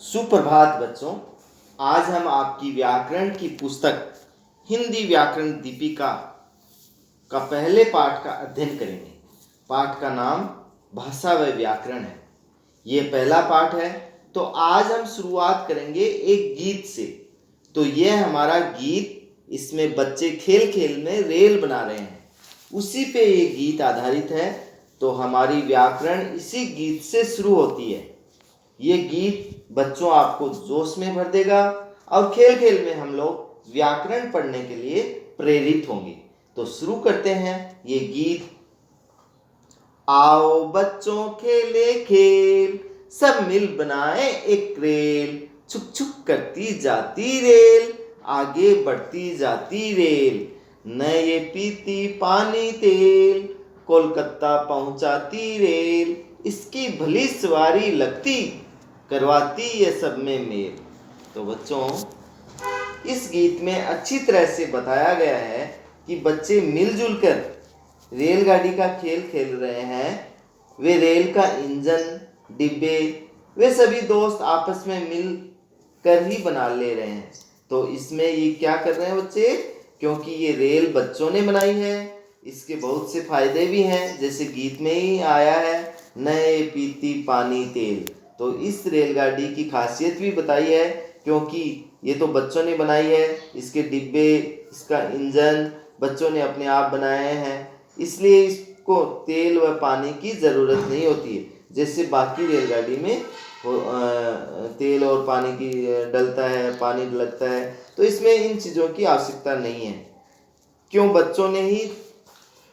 सुप्रभात बच्चों। आज हम आपकी व्याकरण की पुस्तक हिंदी व्याकरण दीपिका का पहले पाठ का अध्ययन करेंगे। पाठ का नाम भाषा व व्याकरण है। ये पहला पाठ है। तो आज हम शुरुआत करेंगे एक गीत से। तो यह हमारा गीत, इसमें बच्चे खेल खेल में रेल बना रहे हैं, उसी पे ये गीत आधारित है। तो हमारी व्याकरण इसी गीत से शुरू होती है। ये गीत बच्चों आपको जोश में भर देगा और खेल खेल में हम लोग व्याकरण पढ़ने के लिए प्रेरित होंगे। तो शुरू करते हैं ये गीत। आओ बच्चों खेले खेल, सब मिल बनाए एक रेल, छुक छुक करती जाती रेल, आगे बढ़ती जाती रेल, नए पीती पानी तेल, कोलकाता पहुंचाती रेल, इसकी भली सवारी लगती, करवाती ये सब में मेल। तो बच्चों, इस गीत में अच्छी तरह से बताया गया है कि बच्चे मिलजुल कर रेलगाड़ी का खेल खेल रहे हैं। वे रेल का इंजन, डिब्बे, वे सभी दोस्त आपस में मिल कर ही बना ले रहे हैं। तो इसमें ये क्या कर रहे हैं बच्चे, क्योंकि ये रेल बच्चों ने बनाई है, इसके बहुत से फायदे भी हैं। जैसे गीत में ही आया है, नए पीती पानी तेल। तो इस रेलगाड़ी की खासियत भी बताई है, क्योंकि ये तो बच्चों ने बनाई है। इसके डिब्बे, इसका इंजन बच्चों ने अपने आप बनाए हैं, इसलिए इसको तेल व पानी की ज़रूरत नहीं होती है। जैसे बाकी रेलगाड़ी में तेल और पानी की डलता है, पानी लगता है। तो इसमें इन चीज़ों की आवश्यकता नहीं है, क्यों बच्चों ने ही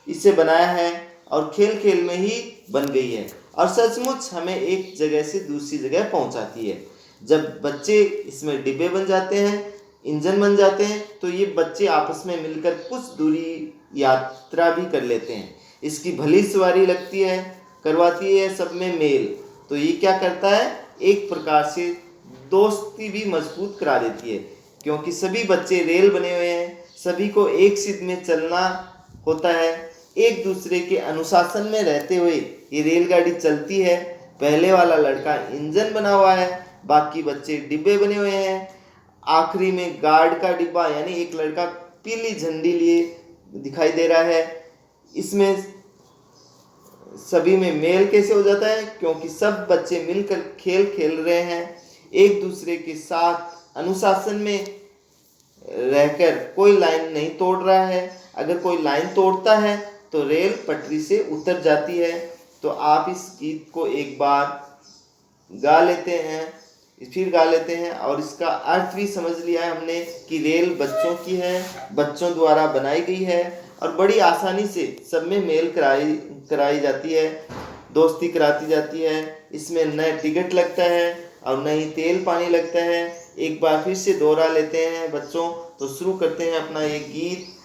इसे बनाया है और खेल खेल में ही बन गई है और सचमुच हमें एक जगह से दूसरी जगह पहुंचाती है। जब बच्चे इसमें डिब्बे बन जाते हैं, इंजन बन जाते हैं, तो ये बच्चे आपस में मिलकर कुछ दूरी यात्रा भी कर लेते हैं। इसकी भली सवारी लगती है, करवाती है सब में मेल। तो ये क्या करता है, एक प्रकार से दोस्ती भी मजबूत करा देती है, क्योंकि सभी बच्चे रेल बने हुए हैं, सभी को एक सिद्ध में चलना होता है। एक दूसरे के अनुशासन में रहते हुए ये रेलगाड़ी चलती है। पहले वाला लड़का इंजन बना हुआ है, बाकी बच्चे डिब्बे बने हुए हैं। आखिरी में गार्ड का डिब्बा, यानी एक लड़का पीली झंडी लिए दिखाई दे रहा है। इसमें सभी में मेल कैसे हो जाता है, क्योंकि सब बच्चे मिलकर खेल खेल रहे हैं, एक दूसरे के साथ अनुशासन में रहकर कोई लाइन नहीं तोड़ रहा है। अगर कोई लाइन तोड़ता है तो रेल पटरी से उतर जाती है। तो आप इस गीत को एक बार गा लेते हैं, फिर गा लेते हैं, और इसका अर्थ भी समझ लिया है हमने कि रेल बच्चों की है, बच्चों द्वारा बनाई गई है और बड़ी आसानी से सब में मेल कराई जाती है, दोस्ती कराती जाती है। इसमें न टिकट लगता है और न ही तेल पानी लगता है। एक बार फिर से दोहरा लेते हैं बच्चों। तो शुरू करते हैं अपना ये गीत।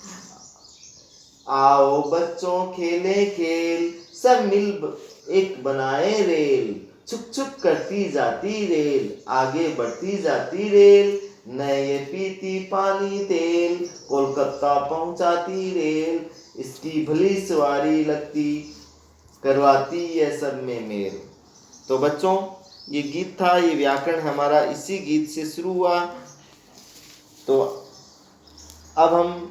आओ बच्चों खेले खेल, सब मिल एक बनाए रेल, छुक छुक करती जाती रेल, आगे बढ़ती जाती रेल, नए पीती पानी तेल, कोलकाता पहुंचाती रेल, इसकी भली सवारी लगती, करवाती यह सब में मेल। तो बच्चों, ये गीत था, ये व्याकरण हमारा इसी गीत से शुरू हुआ। तो अब हम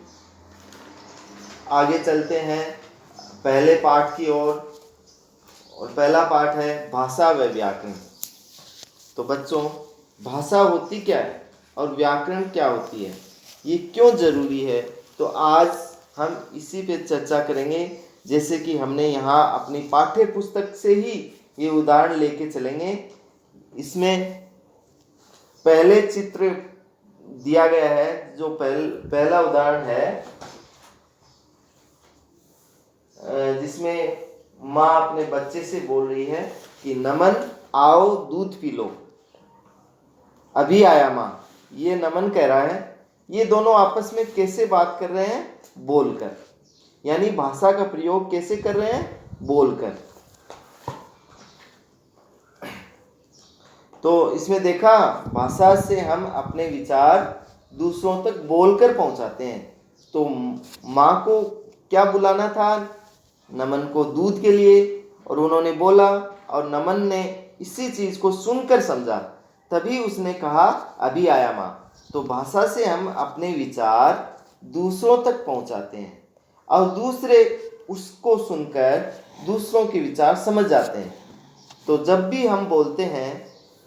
आगे चलते हैं पहले पाठ की ओर, और पहला पाठ है भाषा व व्याकरण। तो बच्चों, भाषा होती क्या है और व्याकरण क्या होती है, ये क्यों जरूरी है, तो आज हम इसी पे चर्चा करेंगे। जैसे कि हमने यहाँ अपनी पाठ्य पुस्तक से ही ये उदाहरण लेके चलेंगे। इसमें पहले चित्र दिया गया है, जो पहला उदाहरण है, जिसमें माँ अपने बच्चे से बोल रही है कि नमन आओ दूध पी लो, अभी आया माँ, ये नमन कह रहा है। ये दोनों आपस में कैसे बात कर रहे हैं, बोलकर, यानी भाषा का प्रयोग कैसे कर रहे हैं, बोलकर। तो इसमें देखा, भाषा से हम अपने विचार दूसरों तक बोलकर पहुंचाते हैं। तो माँ को क्या बुलाना था, नमन को दूध के लिए, और उन्होंने बोला और नमन ने इसी चीज को सुनकर समझा। तभी उसने कहा, अभी आया माँ। तो भाषा से हम अपने विचार दूसरों तक पहुंचाते हैं और दूसरे उसको सुनकर दूसरों के विचार समझ जाते हैं। तो जब भी हम बोलते हैं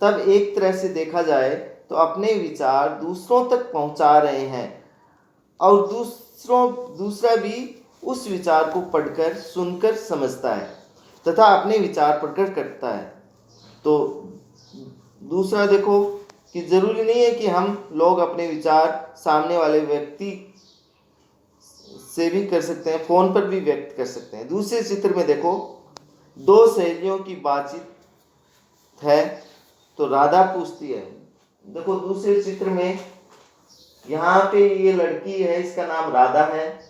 तब एक तरह से देखा जाए तो अपने विचार दूसरों तक पहुंचा रहे हैं और दूसरा भी उस विचार को पढ़कर सुनकर समझता है तथा अपने विचार प्रकट करता है। तो दूसरा देखो कि जरूरी नहीं है कि हम लोग अपने विचार सामने वाले व्यक्ति से भी कर सकते हैं, फोन पर भी व्यक्त कर सकते हैं। दूसरे चित्र में देखो, दो सहेलियों की बातचीत है। तो राधा पूछती है, देखो दूसरे चित्र में यहाँ पे ये लड़की है, इसका नाम राधा है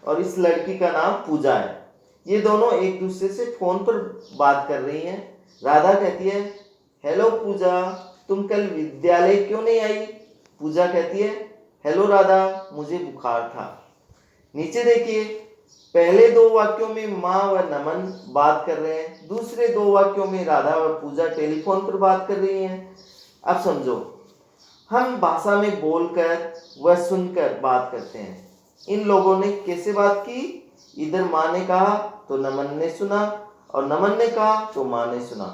और इस लड़की का नाम पूजा है। ये दोनों एक दूसरे से फोन पर बात कर रही हैं। राधा कहती है, हेलो पूजा, तुम कल विद्यालय क्यों नहीं आई? पूजा कहती है, हेलो राधा, मुझे बुखार था। नीचे देखिए, पहले दो वाक्यों में माँ व नमन बात कर रहे हैं, दूसरे दो वाक्यों में राधा व पूजा टेलीफोन पर बात कर रही हैं। अब समझो, हम भाषा में बोलकर व सुनकर बात करते हैं। इन लोगों ने कैसे बात की? इधर माँ ने कहा तो नमन ने सुना और नमन ने कहा तो माँ ने सुना।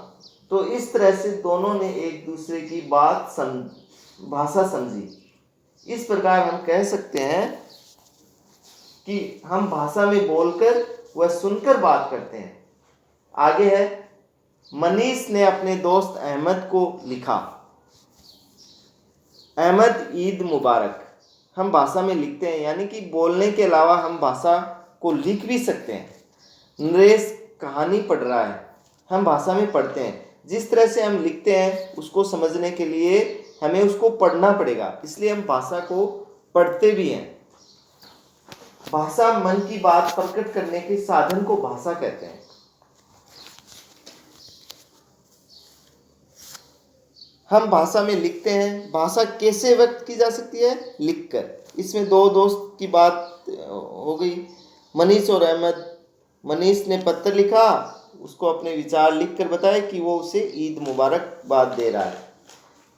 तो इस तरह से दोनों ने एक दूसरे की भाषा समझी। इस प्रकार हम कह सकते हैं कि हम भाषा में बोलकर व सुनकर बात करते हैं। आगे है, मनीष ने अपने दोस्त अहमद को लिखा, अहमद ईद मुबारक। हम भाषा में लिखते हैं, यानी कि बोलने के अलावा हम भाषा को लिख भी सकते हैं। नरेश कहानी पढ़ रहा है, हम भाषा में पढ़ते हैं। जिस तरह से हम लिखते हैं उसको समझने के लिए हमें उसको पढ़ना पड़ेगा, इसलिए हम भाषा को पढ़ते भी हैं। भाषा मन की बात प्रकट करने के साधन को भाषा कहते हैं। हम भाषा में लिखते हैं। भाषा कैसे व्यक्त की जा सकती है? लिखकर। इसमें दो दोस्त की बात हो गई, मनीष और अहमद। मनीष ने पत्र लिखा, उसको अपने विचार लिखकर बताया कि वो उसे ईद मुबारकबाद दे रहा है।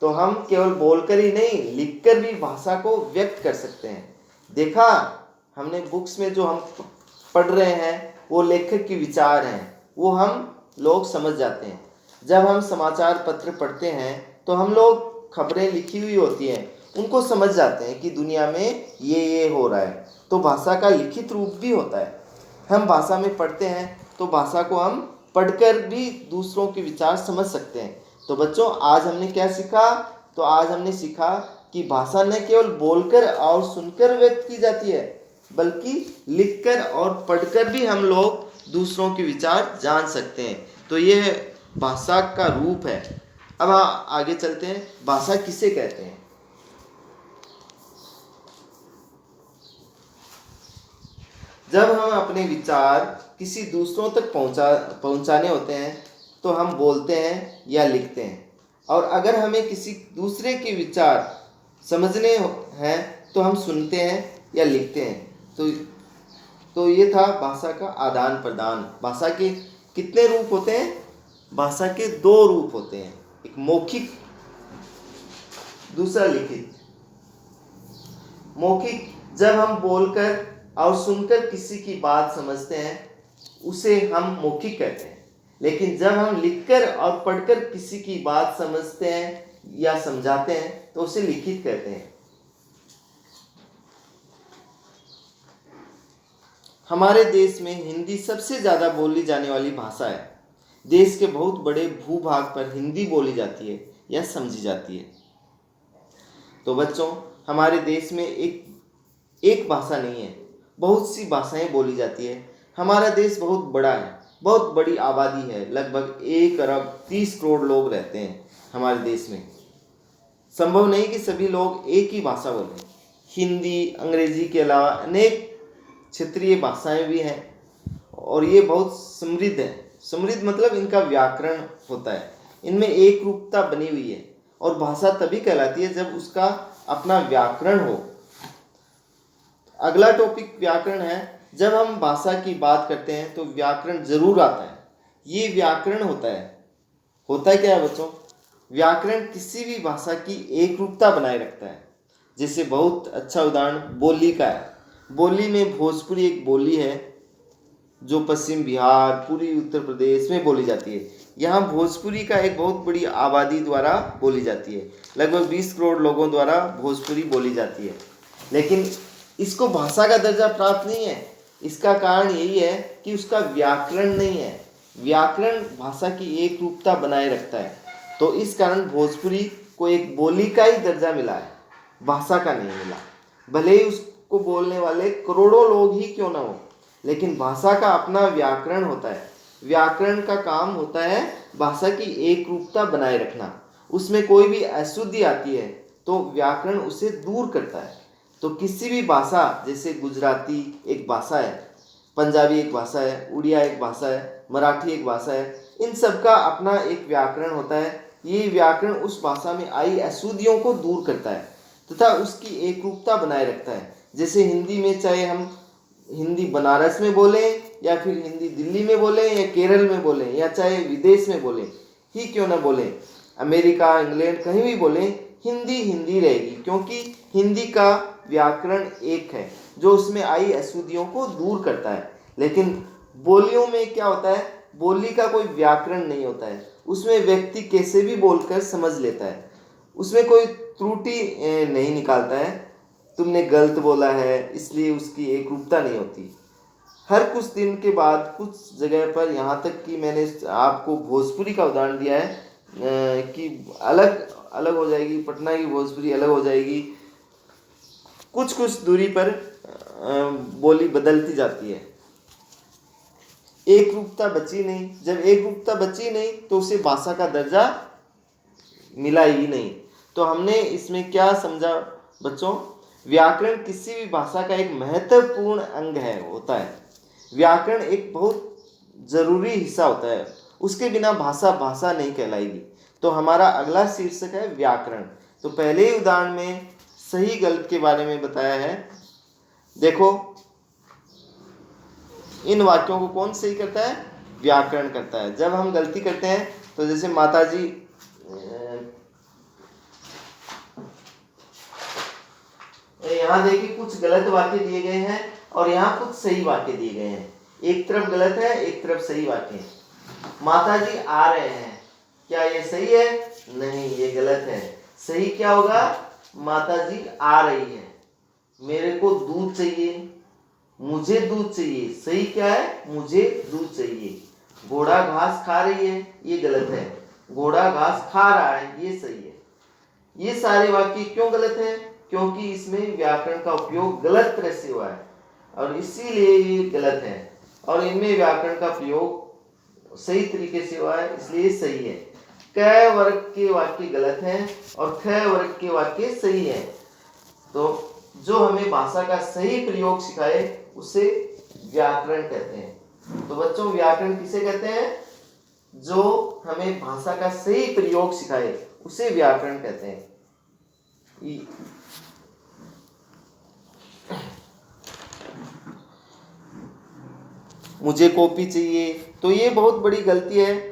तो हम केवल बोलकर ही नहीं, लिखकर भी भाषा को व्यक्त कर सकते हैं। देखा हमने बुक्स में जो हम पढ़ रहे हैं वो लेखक के विचार हैं, वो हम लोग समझ जाते हैं। जब हम समाचार पत्र पढ़ते हैं तो हम लोग खबरें लिखी हुई होती हैं, उनको समझ जाते हैं कि दुनिया में ये हो रहा है। तो भाषा का लिखित रूप भी होता है। हम भाषा में पढ़ते हैं तो भाषा को हम पढ़कर भी दूसरों के विचार समझ सकते हैं। तो बच्चों, आज हमने क्या सीखा? तो आज हमने सीखा कि भाषा न केवल बोलकर और सुनकर व्यक्त की जाती है, बल्कि लिखकर और पढ़कर भी हम लोग दूसरों के विचार जान सकते हैं। तो यह भाषा का रूप है। अब आगे चलते हैं, भाषा किसे कहते हैं? जब हम अपने विचार किसी दूसरों तक पहुंचाने होते हैं तो हम बोलते हैं या लिखते हैं, और अगर हमें किसी दूसरे के विचार समझने हैं तो हम सुनते हैं या लिखते हैं। तो ये था भाषा का आदान प्रदान। भाषा के कितने रूप होते हैं? भाषा के दो रूप होते हैं, एक मौखिक, दूसरा लिखित। मौखिक, जब हम बोलकर और सुनकर किसी की बात समझते हैं उसे हम मौखिक कहते हैं। लेकिन जब हम लिखकर और पढ़कर किसी की बात समझते हैं या समझाते हैं तो उसे लिखित कहते हैं। हमारे देश में हिंदी सबसे ज़्यादा बोली जाने वाली भाषा है। देश के बहुत बड़े भूभाग पर हिंदी बोली जाती है या समझी जाती है। तो बच्चों, हमारे देश में एक भाषा नहीं है, बहुत सी भाषाएं बोली जाती है। हमारा देश बहुत बड़ा है, बहुत बड़ी आबादी है, लगभग 1 अरब 30 करोड़ लोग रहते हैं हमारे देश में। संभव नहीं कि सभी लोग एक ही भाषा बोलें। हिंदी, अंग्रेजी के अलावा अनेक क्षेत्रीय भाषाएं भी हैं और ये बहुत समृद्ध है। समृद्ध मतलब इनका व्याकरण होता है, इनमें एक रूपता बनी हुई है। और भाषा तभी कहलाती है जब उसका अपना व्याकरण हो। अगला टॉपिक व्याकरण है। जब हम भाषा की बात करते हैं तो व्याकरण जरूर आता है। ये व्याकरण होता है क्या है बच्चों? व्याकरण किसी भी भाषा की एक रूपता बनाए रखता है। जैसे बहुत अच्छा उदाहरण बोली का है। बोली में भोजपुरी एक बोली है जो पश्चिम बिहार, पूरी उत्तर प्रदेश में बोली जाती है। यहाँ भोजपुरी का एक बहुत बड़ी आबादी द्वारा बोली जाती है। लगभग 20 करोड़ लोगों द्वारा भोजपुरी बोली जाती है, लेकिन इसको भाषा का दर्जा प्राप्त नहीं है। इसका कारण यही है कि उसका व्याकरण नहीं है। व्याकरण भाषा की एक रूपता बनाए रखता है, तो इस कारण भोजपुरी को एक बोली का ही दर्जा मिला है, भाषा का नहीं मिला। भले ही उसको बोलने वाले करोड़ों लोग ही क्यों ना हो, लेकिन भाषा का अपना व्याकरण होता है। व्याकरण का काम होता है भाषा की एक रूपता बनाए रखना। उसमें कोई भी अशुद्धि आती है तो व्याकरण उसे दूर करता है। तो किसी भी भाषा, जैसे गुजराती एक भाषा है, पंजाबी एक भाषा है, उड़िया एक भाषा है, मराठी एक भाषा है, इन सब का अपना एक व्याकरण होता है। ये व्याकरण उस भाषा में आई अशुद्धियों को दूर करता है तथा उसकी एक रूपता बनाए रखता है। जैसे हिंदी में, चाहे हम हिंदी बनारस में बोलें या फिर हिंदी दिल्ली में बोलें या केरल में बोलें या चाहे विदेश में बोलें ही क्यों ना बोलें, अमेरिका, इंग्लैंड, कहीं भी बोलें, हिंदी हिंदी रहेगी, क्योंकि हिंदी का व्याकरण एक है जो उसमें आई अशुद्धियों को दूर करता है। लेकिन बोलियों में क्या होता है, बोली का कोई व्याकरण नहीं होता है। उसमें व्यक्ति कैसे भी बोलकर समझ लेता है, उसमें कोई त्रुटि नहीं निकालता है। तुमने गलत बोला है इसलिए उसकी एक रूपता नहीं होती। हर कुछ दिन के बाद कुछ जगह पर, यहाँ तक कि मैंने आपको भोजपुरी का उदाहरण दिया है कि अलग अलग हो जाएगी, पटना की भोजपुरी अलग हो जाएगी, कुछ कुछ दूरी पर बोली बदलती जाती है। एक रूपता बची नहीं। जब एक रूपता बची नहीं तो उसे भाषा का दर्जा मिला ही नहीं। तो हमने इसमें क्या समझा बच्चों, व्याकरण किसी भी भाषा का एक महत्वपूर्ण अंग होता है। व्याकरण एक बहुत जरूरी हिस्सा होता है, उसके बिना भाषा भाषा नहीं कहलाएगी। तो हमारा अगला शीर्षक है व्याकरण। तो पहले ही उदाहरण में सही गलत के बारे में बताया है। देखो, इन वाक्यों को कौन सही करता है, व्याकरण करता है। जब हम गलती करते हैं तो जैसे माताजी, यहाँ देखिए कुछ गलत वाक्य दिए गए हैं और यहाँ कुछ सही वाक्य दिए गए हैं। एक तरफ गलत है, एक तरफ सही वाक्य है। माताजी आ रहे हैं, क्या ये सही है? नहीं, ये गलत है। सही क्या होगा, माताजी आ रही है। मेरे को दूध चाहिए, मुझे दूध चाहिए। सही क्या है, मुझे दूध चाहिए। घोड़ा घास खा रही है, ये गलत है। घोड़ा घास खा रहा है, ये सही है। ये सारे वाक्य क्यों गलत है? क्योंकि इसमें व्याकरण का उपयोग गलत तरह से हुआ है और इसीलिए ये गलत है। और इनमें व्याकरण का प्रयोग सही तरीके से हुआ है, इसलिए सही है। क वर्ग के वाक्य गलत हैं और ख वर्ग के वाक्य सही हैं। तो जो हमें भाषा का सही प्रयोग सिखाए उसे व्याकरण कहते हैं। तो बच्चों, व्याकरण किसे कहते हैं? जो हमें भाषा का सही प्रयोग सिखाए उसे व्याकरण कहते हैं। मुझे कॉपी चाहिए, तो ये बहुत बड़ी गलती है।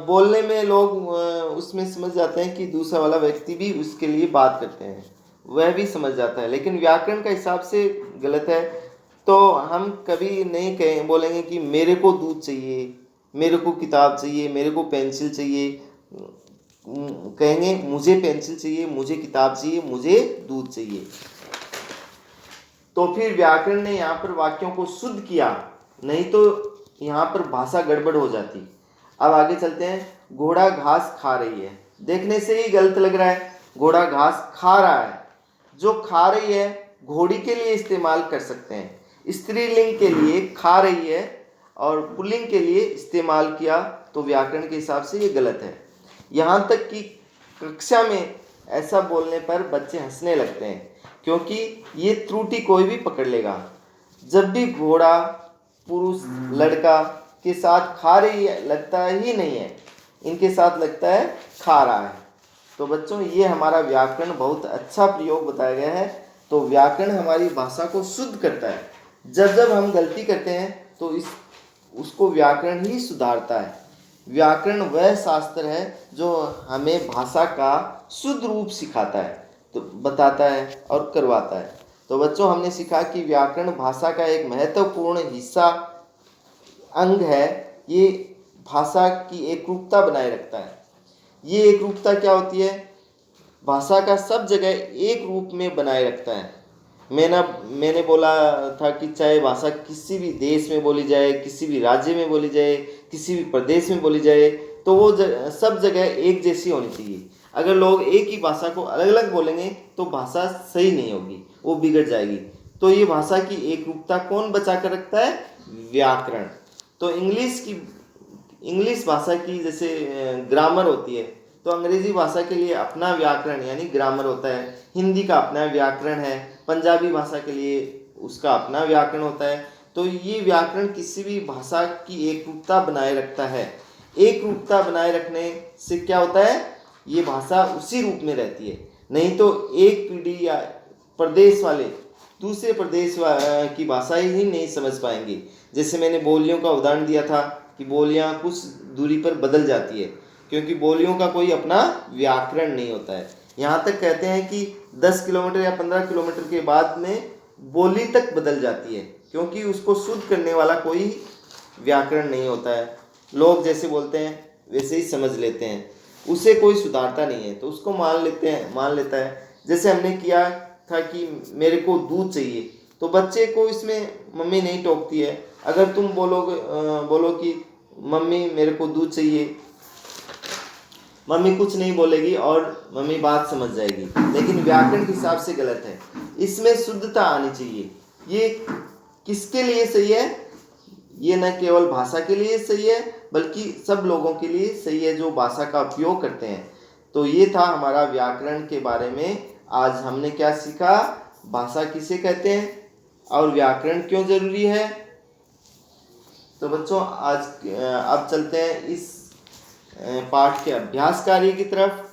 बोलने में लोग उसमें समझ जाते हैं कि दूसरा वाला व्यक्ति भी उसके लिए बात करते हैं, वह भी समझ जाता है, लेकिन व्याकरण का हिसाब से गलत है। तो हम कभी नहीं बोलेंगे कि मेरे को दूध चाहिए, मेरे को किताब चाहिए, मेरे को पेंसिल चाहिए। कहेंगे मुझे पेंसिल चाहिए, मुझे किताब चाहिए, मुझे दूध चाहिए। तो फिर व्याकरण ने यहाँ पर वाक्यों को शुद्ध किया, नहीं तो यहाँ पर भाषा गड़बड़ हो जाती। अब आगे चलते हैं। घोड़ा घास खा रही है, देखने से ही गलत लग रहा है। घोड़ा घास खा रहा है, जो खा रही है घोड़ी के लिए इस्तेमाल कर सकते हैं। स्त्रीलिंग के लिए खा रही है और पुल्लिंग के लिए इस्तेमाल किया, तो व्याकरण के हिसाब से ये गलत है। यहाँ तक कि कक्षा में ऐसा बोलने पर बच्चे हंसने लगते हैं, क्योंकि ये त्रुटि कोई भी पकड़ लेगा। जब भी घोड़ा पुरुष लड़का के साथ खा रही है, लगता ही नहीं है, इनके साथ लगता है खा रहा है। तो बच्चों, ये हमारा व्याकरण बहुत अच्छा प्रयोग बताया गया है। तो व्याकरण हमारी भाषा को शुद्ध करता है। जब जब हम गलती करते हैं तो उसको व्याकरण ही सुधारता है। व्याकरण वह शास्त्र है जो हमें भाषा का शुद्ध रूप सिखाता है, तो बताता है और करवाता है। तो बच्चों, हमने सीखा कि व्याकरण भाषा का एक महत्वपूर्ण हिस्सा, अंग है। ये भाषा की एकरूपता बनाए रखता है। ये एकरूपता क्या होती है? भाषा का सब जगह एक रूप में बनाए रखता है। मैंने बोला था कि चाहे भाषा किसी भी देश में बोली जाए, किसी भी राज्य में बोली जाए, किसी भी प्रदेश में बोली जाए, तो वो सब जगह एक जैसी होनी चाहिए। अगर लोग एक ही भाषा को अलग अलग बोलेंगे तो भाषा सही नहीं होगी, वो बिगड़ जाएगी। तो ये भाषा की एक रूपता कौन बचा कर रखता है? व्याकरण। तो इंग्लिश भाषा की जैसे ग्रामर होती है, तो अंग्रेजी भाषा के लिए अपना व्याकरण यानी ग्रामर होता है। हिंदी का अपना व्याकरण है, पंजाबी भाषा के लिए उसका अपना व्याकरण होता है। तो ये व्याकरण किसी भी भाषा की एक रूपता बनाए रखता है। एक रूपता बनाए रखने से क्या होता है? ये भाषा उसी रूप में रहती है। नहीं तो एक पीढ़ी या प्रदेश वाले दूसरे प्रदेश की भाषा ही नहीं समझ पाएंगे। जैसे मैंने बोलियों का उदाहरण दिया था कि बोलियां कुछ दूरी पर बदल जाती है, क्योंकि बोलियों का कोई अपना व्याकरण नहीं होता है। यहाँ तक कहते हैं कि 10 किलोमीटर या 15 किलोमीटर के बाद में बोली तक बदल जाती है, क्योंकि उसको शुद्ध करने वाला कोई व्याकरण नहीं होता है। लोग जैसे बोलते हैं वैसे ही समझ लेते हैं, उसे कोई सुधारता नहीं है, तो उसको मान लेता है। जैसे हमने किया था कि मेरे को दूध चाहिए, तो बच्चे को इसमें मम्मी नहीं टोकती है। अगर तुम बोलो कि मम्मी मेरे को दूध चाहिए, मम्मी कुछ नहीं बोलेगी और मम्मी बात समझ जाएगी, लेकिन व्याकरण के हिसाब से गलत है। इसमें शुद्धता आनी चाहिए। ये किसके लिए सही है? ये न केवल भाषा के लिए सही है, बल्कि सब लोगों के लिए सही है जो भाषा का उपयोग करते हैं। तो ये था हमारा व्याकरण के बारे में। आज हमने क्या सीखा? भाषा किसे कहते हैं और व्याकरण क्यों जरूरी है। तो बच्चों, आज अब चलते हैं इस पाठ के अभ्यास कार्य की तरफ।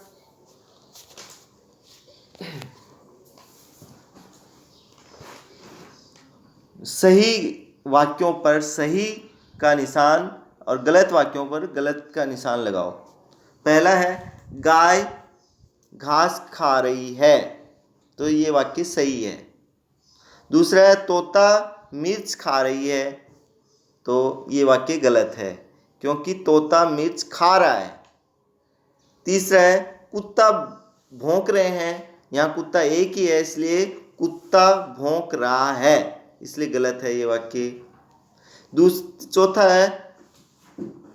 सही वाक्यों पर सही का निशान और गलत वाक्यों पर गलत का निशान लगाओ। पहला है गाय घास खा रही है, तो ये वाक्य सही है। दूसरा है तोता मिर्च खा रही है, तो ये वाक्य गलत है, क्योंकि तोता मिर्च खा रहा है। तीसरा है कुत्ता भौंक रहे हैं, यहाँ कुत्ता एक ही है इसलिए कुत्ता भौंक रहा है, इसलिए गलत है ये वाक्य। चौथा है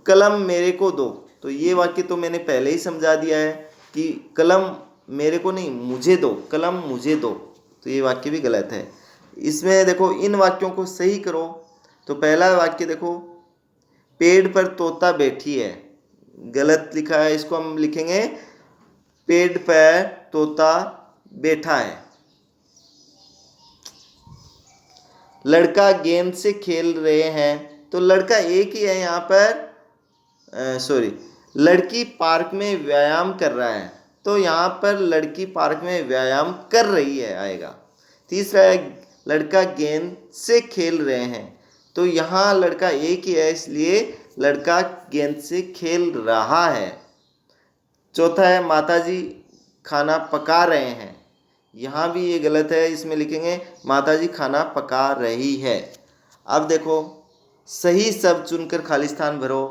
कलम मेरे को दो, तो ये वाक्य तो मैंने पहले ही समझा दिया है कि कलम मेरे को नहीं मुझे दो, कलम मुझे दो, तो ये वाक्य भी गलत है। इसमें देखो इन वाक्यों को सही करो। तो पहला वाक्य देखो, पेड़ पर तोता बैठी है, गलत लिखा है। इसको हम लिखेंगे पेड़ पर तोता बैठा है। लड़का गेंद से खेल रहे हैं, तो लड़का एक ही है यहाँ पर। लड़की पार्क में व्यायाम कर रहा है, तो यहाँ पर लड़की पार्क में व्यायाम कर रही है आएगा। तीसरा है लड़का गेंद से खेल रहे हैं, तो यहाँ लड़का एक ही है इसलिए लड़का गेंद से खेल रहा है। चौथा है माताजी खाना पका रहे हैं, यहाँ भी ये गलत है, इसमें लिखेंगे माताजी खाना पका रही है। अब देखो सही शब्द चुनकर खाली स्थान भरो।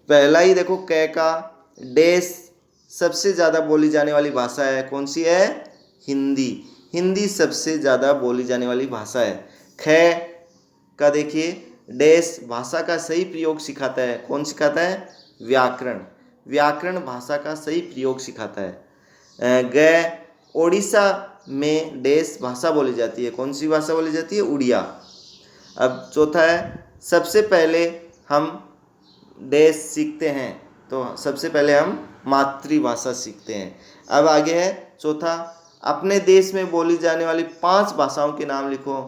पहला ही देखो कै का डैश सबसे ज़्यादा बोली जाने वाली भाषा है, कौन सी है? हिंदी। हिंदी सबसे ज़्यादा बोली जाने वाली भाषा है। ख का देखिए डैश भाषा का सही प्रयोग सिखाता है, कौन सिखाता है? व्याकरण। व्याकरण भाषा का सही प्रयोग सिखाता है। ग ओडिशा में डैश भाषा बोली जाती है, कौन सी भाषा बोली जाती है? उड़िया। अब चौथा है सबसे पहले हम डैश सीखते हैं, तो सबसे पहले हम मातृभाषा सीखते हैं। अब आगे है चौथा, अपने देश में बोली जाने वाली 5 भाषाओं के नाम लिखो,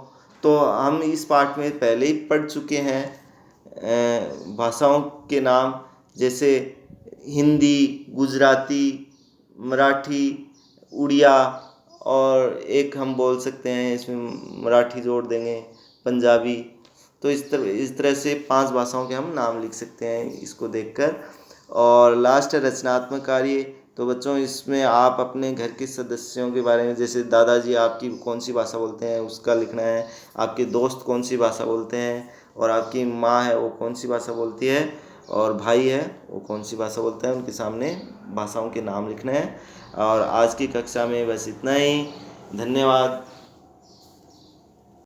तो हम इस पाठ में पहले ही पढ़ चुके हैं भाषाओं के नाम, जैसे हिंदी, गुजराती, मराठी, उड़िया, और एक हम बोल सकते हैं इसमें मराठी जोड़ देंगे, पंजाबी। तो इस तरह से 5 भाषाओं के हम नाम लिख सकते हैं इसको देखकर। और लास्ट है रचनात्मक कार्य। तो बच्चों इसमें आप अपने घर के सदस्यों के बारे में, जैसे दादाजी आपकी कौन सी भाषा बोलते हैं उसका लिखना है, आपके दोस्त कौन सी भाषा बोलते हैं, और आपकी माँ है वो कौन सी भाषा बोलती है, और भाई है वो कौन सी भाषा बोलता है, उनके सामने भाषाओं के नाम लिखने हैं। और आज की कक्षा में बस इतना ही। धन्यवाद।